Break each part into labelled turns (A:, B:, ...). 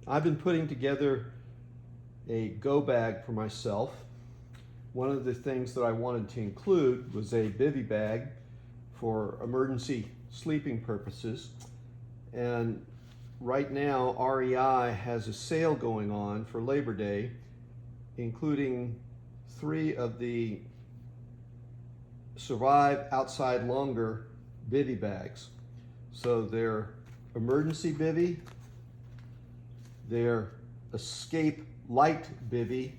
A: I've been putting together a go bag for myself. One of the things that I wanted to include was a bivy bag for emergency sleeping purposes. And right now, REI has a sale going on for Labor Day, including 3 of the Survive Outside Longer bivy bags. So they're emergency bivy, they're escape light bivy,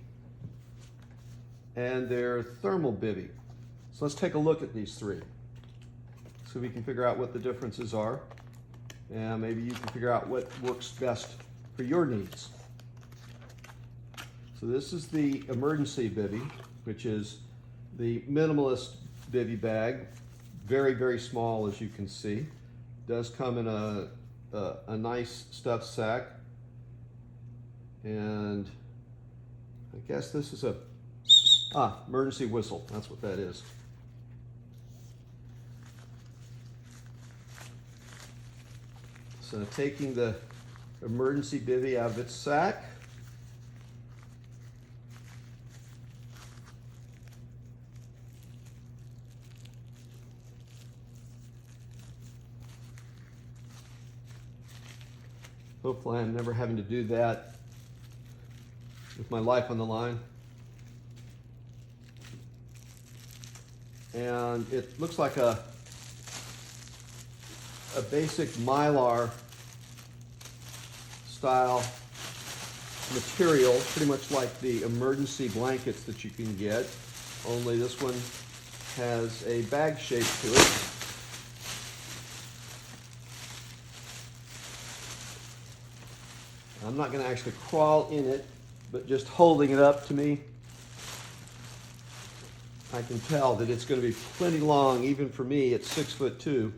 A: and they're thermal bivy. So let's take a look at these 3 so we can figure out what the differences are, and maybe you can figure out what works best for your needs. So this is the emergency bivy, which is the minimalist bivy bag, very, very small, as you can see. Does come in a nice stuffed sack, and I guess this is a emergency whistle. That's what that is. So taking the emergency bivy out of its sack, hopefully I'm never having to do that with my life on the line. And it looks like a basic Mylar style material, pretty much like the emergency blankets that you can get, only this one has a bag shape to it. I'm not going to actually crawl in it, but just holding it up to me, I can tell that it's going to be plenty long, even for me at 6'2".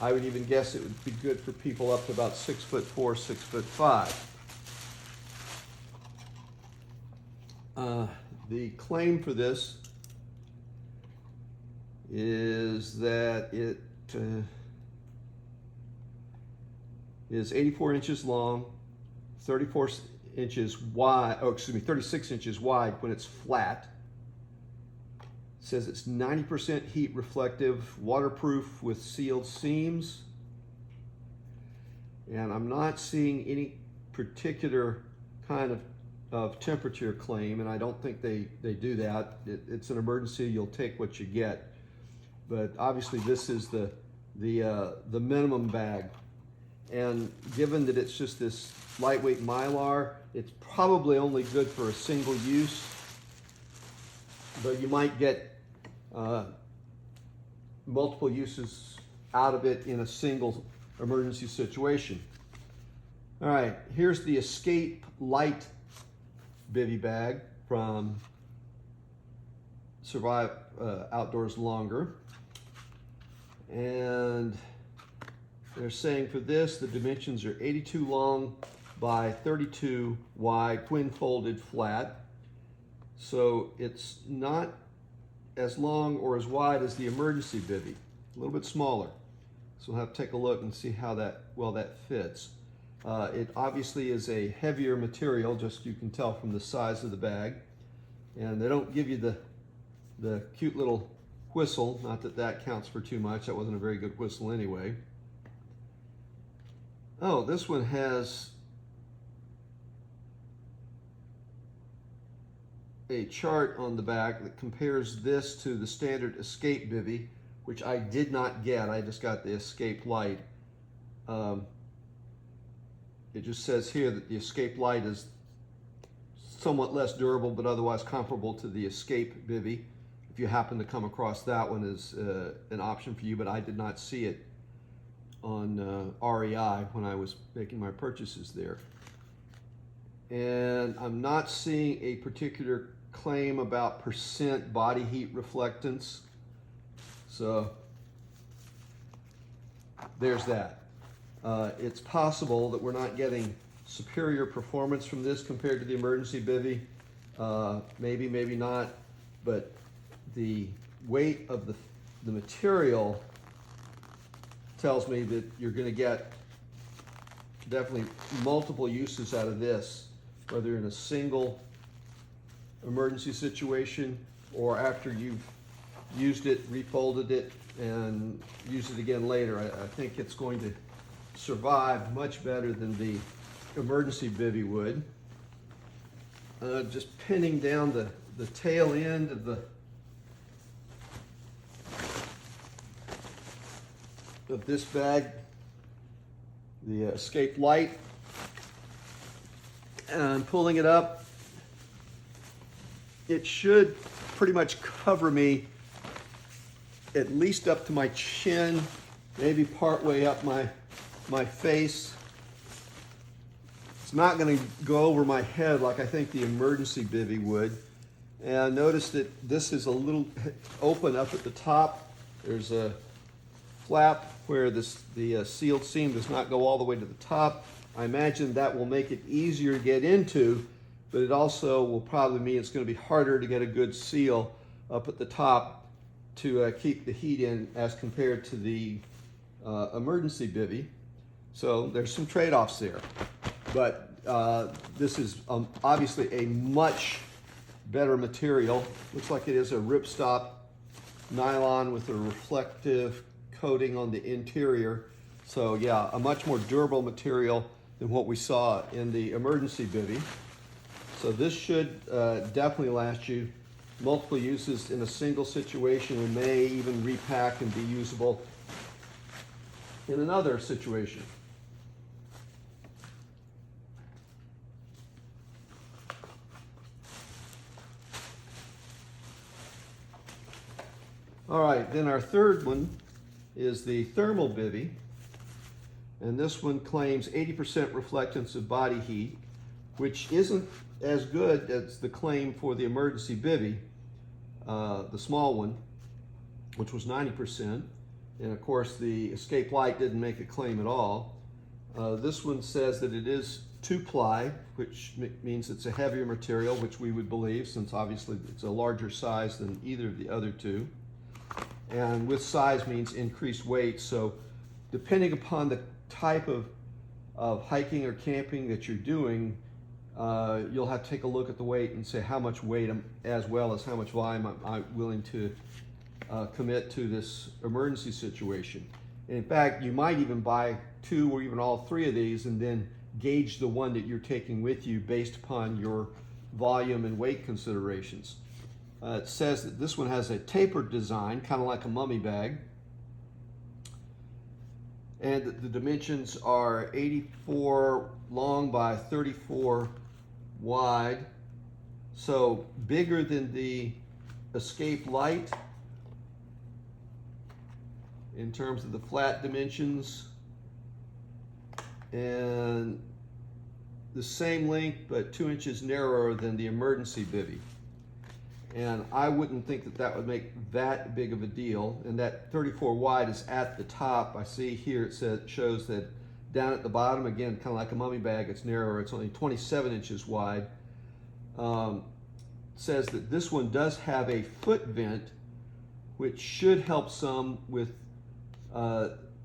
A: I would even guess it would be good for people up to about 6'4", 6'5". The claim for this is that it is 84 inches long, 34 inches wide, 36 inches wide when it's flat. It says it's 90% heat reflective, waterproof with sealed seams. And I'm not seeing any particular kind of temperature claim, and I don't think they do that. It's an emergency, you'll take what you get. But obviously this is the minimum bag. And given that it's just this lightweight Mylar, it's probably only good for a single use, but you might get multiple uses out of it in a single emergency situation. All right, here's the Escape Light bivy bag from Survive Outdoors Longer. And they're saying for this, the dimensions are 82 long by 32 wide, twin folded flat. So it's not as long or as wide as the emergency bivy, a little bit smaller. So we'll have to take a look and see how well that fits. It obviously is a heavier material, just you can tell from the size of the bag. And they don't give you the cute little whistle, not that that counts for too much. That wasn't a very good whistle anyway. Oh, this one has a chart on the back that compares this to the standard Escape bivy, which I did not get. I just got the Escape Light. It just says here that the Escape Light is somewhat less durable, but otherwise comparable to the Escape bivy. If you happen to come across that one as an option for you, but I did not see it on REI when I was making my purchases there. And I'm not seeing a particular claim about percent body heat reflectance. So there's that. It's possible that we're not getting superior performance from this compared to the emergency bivy. Maybe, maybe not, but the weight of the material tells me that you're going to get definitely multiple uses out of this, whether in a single emergency situation or after you've used it, refolded it, and use it again later. I think it's going to survive much better than the emergency bivy would. Just pinning down the tail end of this bag, the escape light, and pulling it up. It should pretty much cover me at least up to my chin, maybe part way up my face. It's not going to go over my head like I think the emergency bivy would. And notice that this is a little open up at the top. There's a flap where the sealed seam does not go all the way to the top. I imagine that will make it easier to get into, but it also will probably mean it's going to be harder to get a good seal up at the top to keep the heat in as compared to the emergency bivy. So there's some trade-offs there. But this is obviously a much better material. Looks like it is a ripstop nylon with a reflective coating on the interior. So yeah, a much more durable material than what we saw in the emergency bivy. So this should definitely last you multiple uses in a single situation, and may even repack and be usable in another situation. All right, then our third one is the thermal bivy, and this one claims 80% reflectance of body heat, which isn't as good as the claim for the emergency bivy, the small one, which was 90%. And of course, the escape light didn't make a claim at all. This one says that it is 2-ply, which means it's a heavier material, which we would believe, since obviously it's a larger size than either of the other two. And with size means increased weight. So depending upon the type of hiking or camping that you're doing, you'll have to take a look at the weight and say how much weight as well as how much volume I'm willing to commit to this emergency situation. And in fact, you might even buy 2 or even all 3 of these and then gauge the one that you're taking with you based upon your volume and weight considerations. It says that this one has a tapered design, kind of like a mummy bag. And the dimensions are 84 long by 34 wide. So bigger than the escape light in terms of the flat dimensions. And the same length, but 2 inches narrower than the emergency bivy. And I wouldn't think that that would make that big of a deal. And that 34 wide is at the top. I see here it shows that down at the bottom, again, kind of like a mummy bag, it's narrower. It's only 27 inches wide. Says that this one does have a foot vent, which should help some with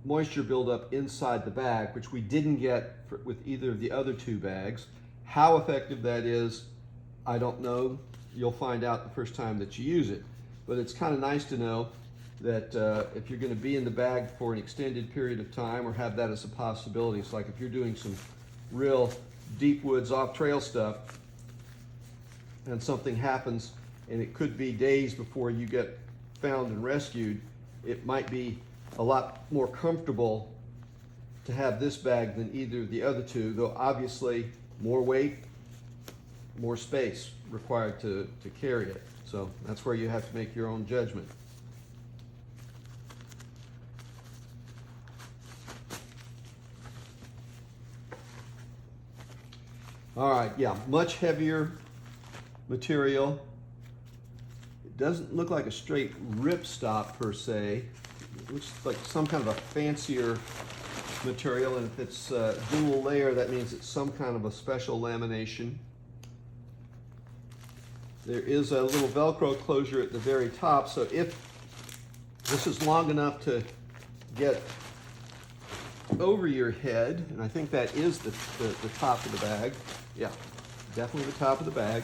A: moisture buildup inside the bag, which we didn't get with either of the other 2 bags. How effective that is, I don't know. You'll find out the first time that you use it. But it's kind of nice to know that if you're going to be in the bag for an extended period of time or have that as a possibility. It's like if you're doing some real deep woods off trail stuff and something happens and it could be days before you get found and rescued, it might be a lot more comfortable to have this bag than either of the other 2, though obviously more weight, more space required to carry it. So that's where you have to make your own judgment. All right, yeah, much heavier material. It doesn't look like a straight ripstop per se. It looks like some kind of a fancier material, and if it's dual layer, that means it's some kind of a special lamination. There is a little Velcro closure at the very top, so if this is long enough to get over your head, and I think that is the top of the bag. Yeah, definitely the top of the bag.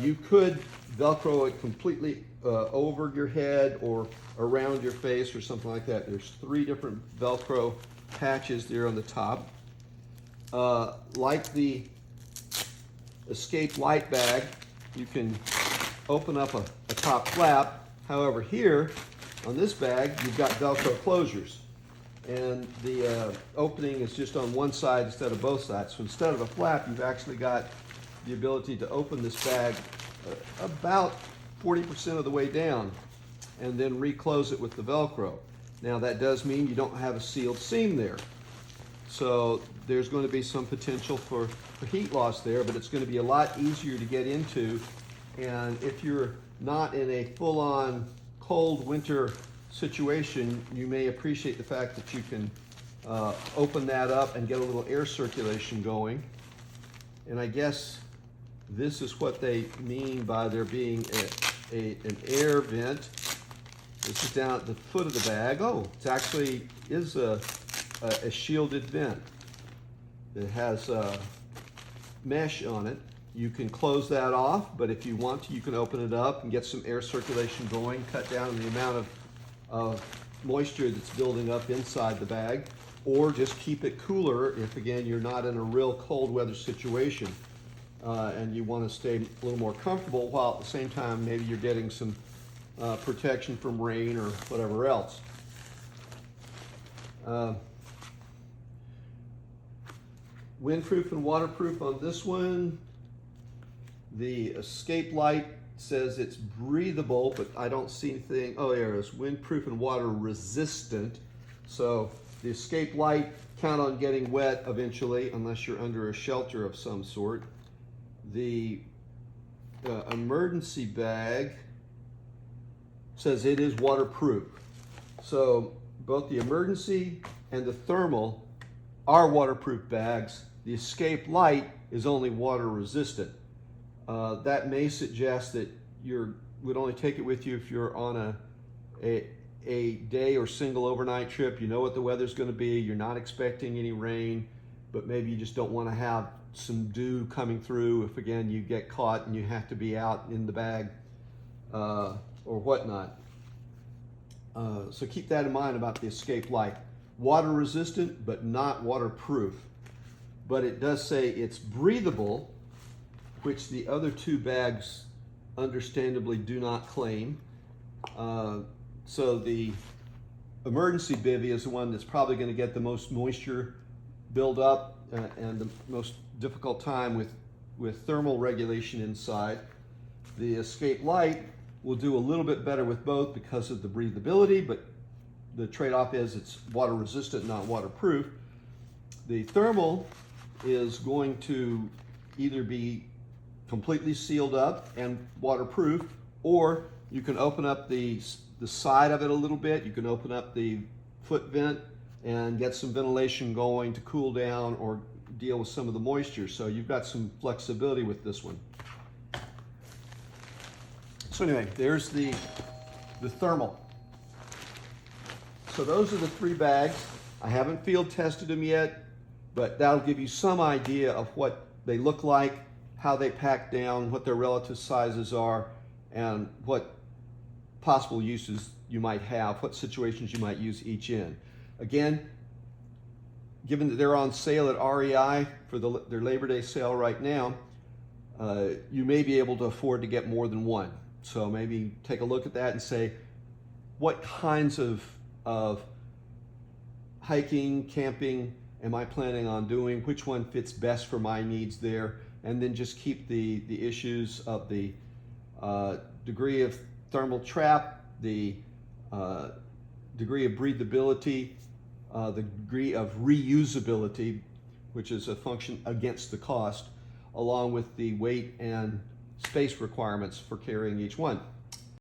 A: You could Velcro it completely over your head or around your face or something like that. There's 3 different Velcro patches there on the top. Like the Escape Light bag, you can open up a top flap. However, here on this bag, you've got Velcro closures. And the opening is just on one side instead of both sides. So instead of a flap, you've actually got the ability to open this bag about 40% of the way down and then reclose it with the Velcro. Now that does mean you don't have a sealed seam there. So there's going to be some potential for heat loss there, but it's going to be a lot easier to get into. And if you're not in a full-on cold winter situation, you may appreciate the fact that you can open that up and get a little air circulation going. And I guess this is what they mean by there being an air vent. This is down at the foot of the bag. Oh, it actually is a shielded vent. It has mesh on it. You can close that off, but if you want to, you can open it up and get some air circulation going, cut down the amount of moisture that's building up inside the bag, or just keep it cooler if, again, you're not in a real cold weather situation and you want to stay a little more comfortable while at the same time maybe you're getting some protection from rain or whatever else. Windproof and waterproof on this one. The Escape Light says it's breathable, but I don't see anything. Oh, there it is. Windproof and water resistant. So the Escape Light, count on getting wet eventually, unless you're under a shelter of some sort. The emergency bag says it is waterproof. So both the emergency and the thermal are waterproof bags. The Escape Light is only water resistant. That may suggest that you would only take it with you if you're on a day or single overnight trip. You know what the weather's going to be. You're not expecting any rain, but maybe you just don't want to have some dew coming through if, again, you get caught and you have to be out in the bag or whatnot. So keep that in mind about the Escape Light. Water resistant, but not waterproof. But it does say it's breathable, which the other 2 bags understandably do not claim. So the emergency bivy is the one that's probably going to get the most moisture build up and the most difficult time with thermal regulation inside. The Escape Light will do a little bit better with both because of the breathability, but the trade-off is it's water resistant, not waterproof. The thermal is going to either be completely sealed up and waterproof, or you can open up the side of it a little bit. You can open up the foot vent and get some ventilation going to cool down or deal with some of the moisture. So you've got some flexibility with this one. So anyway, there's the thermal. So those are the 3 bags. I haven't field tested them yet, but that'll give you some idea of what they look like, how they pack down, what their relative sizes are, and what possible uses you might have, what situations you might use each in. Again, given that they're on sale at REI for their Labor Day sale right now, you may be able to afford to get more than one. So maybe take a look at that and say, what kinds of hiking, camping am I planning on doing? Which one fits best for my needs there? And then just keep the issues of the degree of thermal trap, the degree of breathability, the degree of reusability, which is a function against the cost, along with the weight and space requirements for carrying each one.